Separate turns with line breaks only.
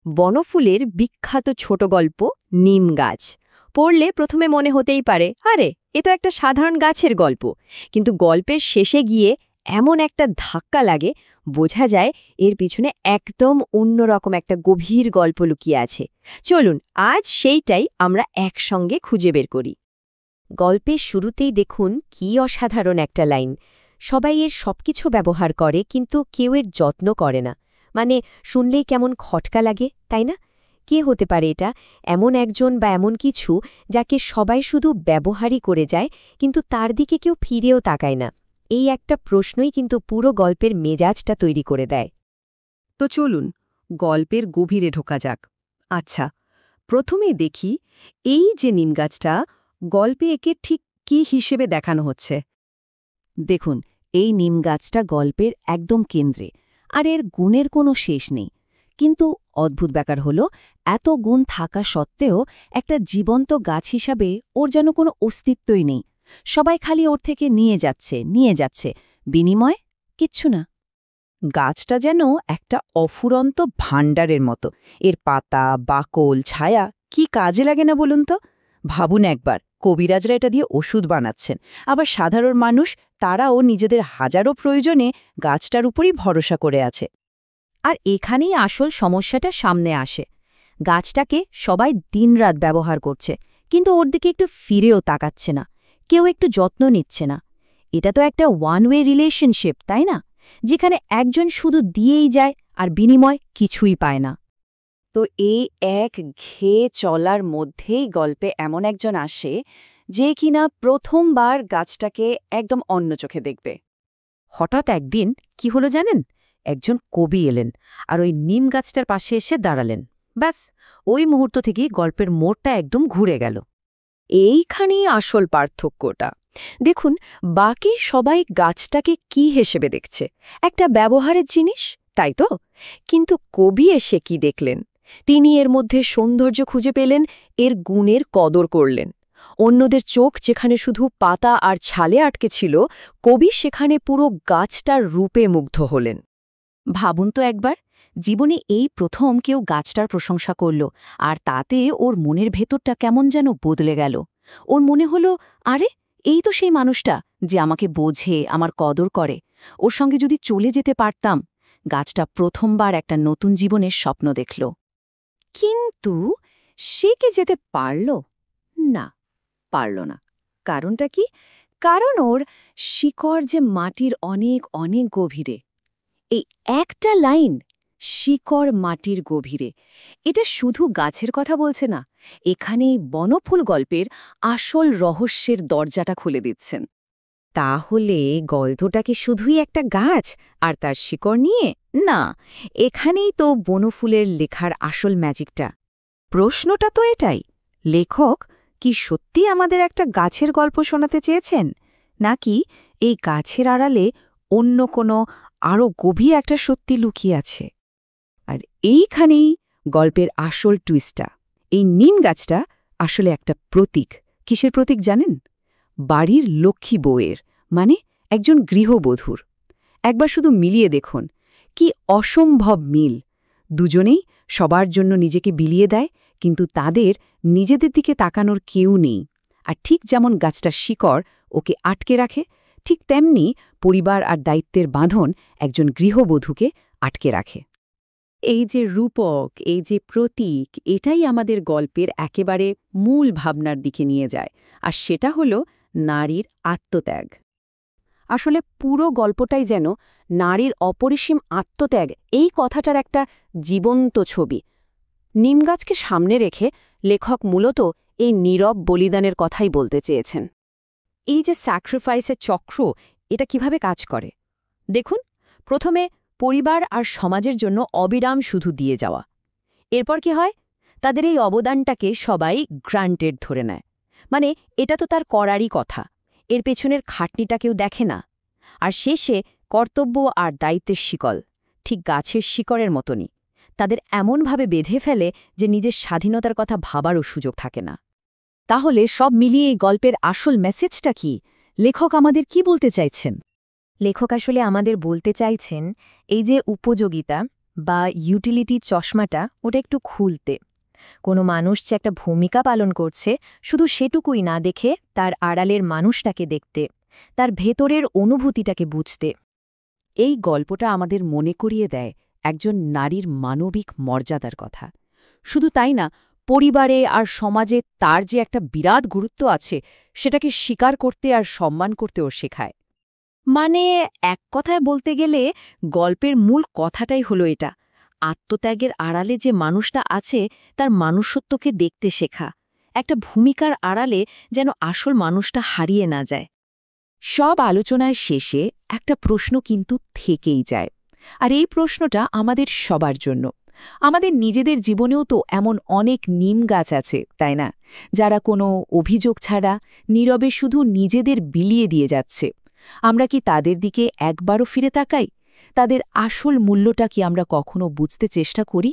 বনফুলের বিখ্যাত ছোট গল্প নিম গাছ পড়লে প্রথমে মনে হতেই পারে আরে এ তো একটা সাধারণ গাছের গল্প, কিন্তু গল্পের শেষে গিয়ে এমন একটা ধাক্কা লাগে, বোঝা যায় এর পিছনে একদম অন্যরকম একটা গভীর গল্প লুকিয়ে আছে। চলুন আজ সেইটাই আমরা একসঙ্গে খুঁজে বের করি। গল্পের শুরুতেই দেখুন কি অসাধারণ একটা লাইন। সবাই এর সবকিছু ব্যবহার করে কিন্তু কেউ এর যত্ন করে না। মানে শুনলেই কেমন খটকা লাগে, তাই না? কে হতে পারে এটা? এমন একজন বা এমন কিছু যাকে সবাই শুধু ব্যবহারই করে যায়, কিন্তু তার দিকে কেউ ফিরেও তাকায় না। এই একটা প্রশ্নই কিন্তু পুরো গল্পের মেজাজটা তৈরি করে দেয়।
তো চলুন গল্পের গভীরে ঢোকা যাক। আচ্ছা, প্রথমেই দেখি এই যে নিমগাছটা, গল্পে একে ঠিক কী হিসেবে দেখানো হচ্ছে। দেখুন, এই নিমগাছটা গল্পের একদম কেন্দ্রে, আর এর গুণের কোনো শেষ নেই। কিন্তু অদ্ভুত ব্যাপার হলো, এত গুণ থাকা সত্ত্বেও একটা জীবন্ত গাছ হিসাবে ওর যেন কোনো অস্তিত্বই নেই। সবাই খালি ওর থেকে নিয়ে যাচ্ছে, বিনিময় কিচ্ছু না। গাছটা যেন একটা অফুরন্ত ভাণ্ডারের মতো। এর পাতা, বাকল, ছায়া কি কাজে লাগে না বলুন তো? ভাবুন একবার, কবিরাজরা এটা দিয়ে ওষুধ বানাচ্ছেন, আবার সাধারণ মানুষ তারাও নিজেদের হাজারো প্রয়োজনে গাছটার উপরই ভরসা করে আছে।
আর এখানেই আসল সমস্যাটা সামনে আসে। গাছটাকে সবাই দিনরাত ব্যবহার করছে, কিন্তু ওর দিকে একটু ফিরেও তাকাচ্ছে না, কেউ একটু যত্ন নিচ্ছে না। এটা তো একটা ওয়ান ওয়ে রিলেশনশিপ, তাই না? যেখানে একজন শুধু দিয়েই যায় আর বিনিময় কিছুই পায় না।
তো এই এক ঘেয়ে চলার মধ্যেই গল্পে এমন একজন আসে যে কিনা প্রথমবার গাছটাকে একদম অন্য চোখে দেখবে। হঠাৎ একদিন কি হলো জানেন? একজন কবি এলেন আর ওই নিম গাছটার পাশে এসে দাঁড়ালেন। ব্যাস, ওই মুহূর্ত থেকেই গল্পের মোড়টা একদম ঘুরে গেল।
এইখানেই আসল পার্থক্যটা। দেখুন, বাকি সবাই গাছটাকে কি হিসেবে দেখছে? একটা ব্যবহারের জিনিস, তাই তো? কিন্তু কবি এসে কি দেখলেন? তিনি এর মধ্যে সৌন্দর্য খুঁজে পেলেন, এর গুণের কদর করলেন। অন্যদের চোখ যেখানে শুধু পাতা আর ছালে আটকে ছিল, কবি সেখানে পুরো গাছটার রূপে মুগ্ধ হলেন।
ভাবুন তো একবার, জীবনে এই প্রথম কেউ গাছটার প্রশংসা করল, আর তাতে ওর মনের ভেতরটা কেমন যেন বদলে গেল। ওর মনে হলো, আরে এই তো সেই মানুষটা যে আমাকে বোঝে, আমার কদর করে। ওর সঙ্গে যদি চলে যেতে পারতাম। গাছটা প্রথমবার একটা নতুন জীবনের স্বপ্ন দেখল। কিন্তু সে কি যেতে পারল? না, পারল না। কারণটা কি? কারণ ওর শিকড় যে মাটির অনেক অনেক গভীরে। এই একটা লাইন, শিকড় মাটির গভীরে, এটা শুধু গাছের কথা বলছে না, এখানেই বনফুল গল্পের আসল রহস্যের দরজাটা খুলে দিচ্ছেন।
তাহলে গল্পটা কি শুধুই একটা গাছ আর তার শিকড় নিয়ে? না, এখানেই তো বনফুলের লেখার আসল ম্যাজিকটা।
প্রশ্নটা তো এটাই, লেখক কি সত্যি আমাদের একটা গাছের গল্প শোনাতে চেয়েছেন, নাকি এই গাছের আড়ালে অন্য কোনো আরও গভীর একটা সত্যি লুকিয়ে আছে? আর এইখানেই গল্পের আসল টুইস্টটা। এই নিম গাছটা আসলে একটা প্রতীক। কিসের প্রতীক জানেন? বাড়ির লক্ষ্মী বউয়ের, মানে একজন গৃহবধূর। একবার শুধু মিলিয়ে দেখুন, কি অসম্ভব মিল। দুজনেই সবার জন্য নিজেকে বিলিয়ে দেয়, কিন্তু তাদের নিজেদের দিকে তাকানোর কেউ নেই। আর ঠিক যেমন গাছটার শিকড় ওকে আটকে রাখে, ঠিক তেমনি পরিবার আর দায়িত্বের বাঁধন একজন গৃহবধূকে আটকে রাখে। এই যে রূপক, এই যে প্রতীক, এটাই আমাদের গল্পের একেবারে মূল ভাবনার দিকে নিয়ে যায়, আর সেটা হলো নারীর আত্মত্যাগ। আসলে পুরো গল্পটাই যেন নারীর অপরিসীম আত্মত্যাগ এই কথাটার একটা জীবন্ত ছবি। নিমগাছকে সামনে রেখে লেখক মূলত এই নীরব বলিদানের কথাই বলতে চেয়েছেন। এই যে স্যাক্রিফাইসের চক্র, এটা কিভাবে কাজ করে দেখুন। প্রথমে পরিবার আর সমাজের জন্য অবিরাম শুধু দিয়ে যাওয়া। এরপর কি হয়? তাদের এই অবদানটাকে সবাই গ্রান্টেড ধরে নেয়, মানে এটা তো তার করারই কথা, এর পেছনের খাটনিটা কেউ দেখে না। আর শেষে কর্তব্য আর দায়িত্বের শিকল, ঠিক গাছের শিকড়ের মতনই, তাদের এমনভাবে বেঁধে ফেলে যে নিজের স্বাধীনতার কথা ভাবারও সুযোগ থাকে না। তাহলে সব মিলিয়ে এই গল্পের আসল মেসেজটা কি? লেখক আমাদের কি বলতে চাইছেন?
লেখক আসলে আমাদের বলতে চাইছেন, এই যে উপযোগিতা, বা ইউটিলিটি চশমাটা ওটা একটু খুলতে। কোনো মানুষ যে একটা ভূমিকা পালন করছে শুধু সেটুকুই না দেখে তার আড়ালের মানুষটাকে দেখতে, তার ভেতরের অনুভূতিটাকে বুঝতে।
এই গল্পটা আমাদের মনে করিয়ে দেয় একজন নারীর মানবিক মর্যাদার কথা। শুধু তাই না, পরিবারে আর সমাজে তার যে একটা বিরাট গুরুত্ব আছে সেটাকে স্বীকার করতে আর সম্মান করতেও শেখায়।
মানে এক কথায় বলতে গেলে গল্পের মূল কথাটাই হলো এটা, আত্মত্যাগের আড়ালে যে মানুষটা আছে তার মনুষ্যত্বকে দেখতে শেখা, একটা ভূমিকার আড়ালে যেন আসল মানুষটা হারিয়ে না যায়।
সব আলোচনার শেষে একটা প্রশ্ন কিন্তু থেকেই যায়, আর এই প্রশ্নটা আমাদের সবার জন্য। আমাদের নিজেদের জীবনেও তো এমন অনেক নিম গাছ আছে, তাই না, যারা কোনো অভিযোগ ছাড়া নীরবে শুধু নিজেদের বিলিয়ে দিয়ে যাচ্ছে। আমরা কি তাদের দিকে একবারও ফিরে তাকাই? তাদের আসল মূল্যটা কি আমরা কখনো বুঝতে চেষ্টা করি?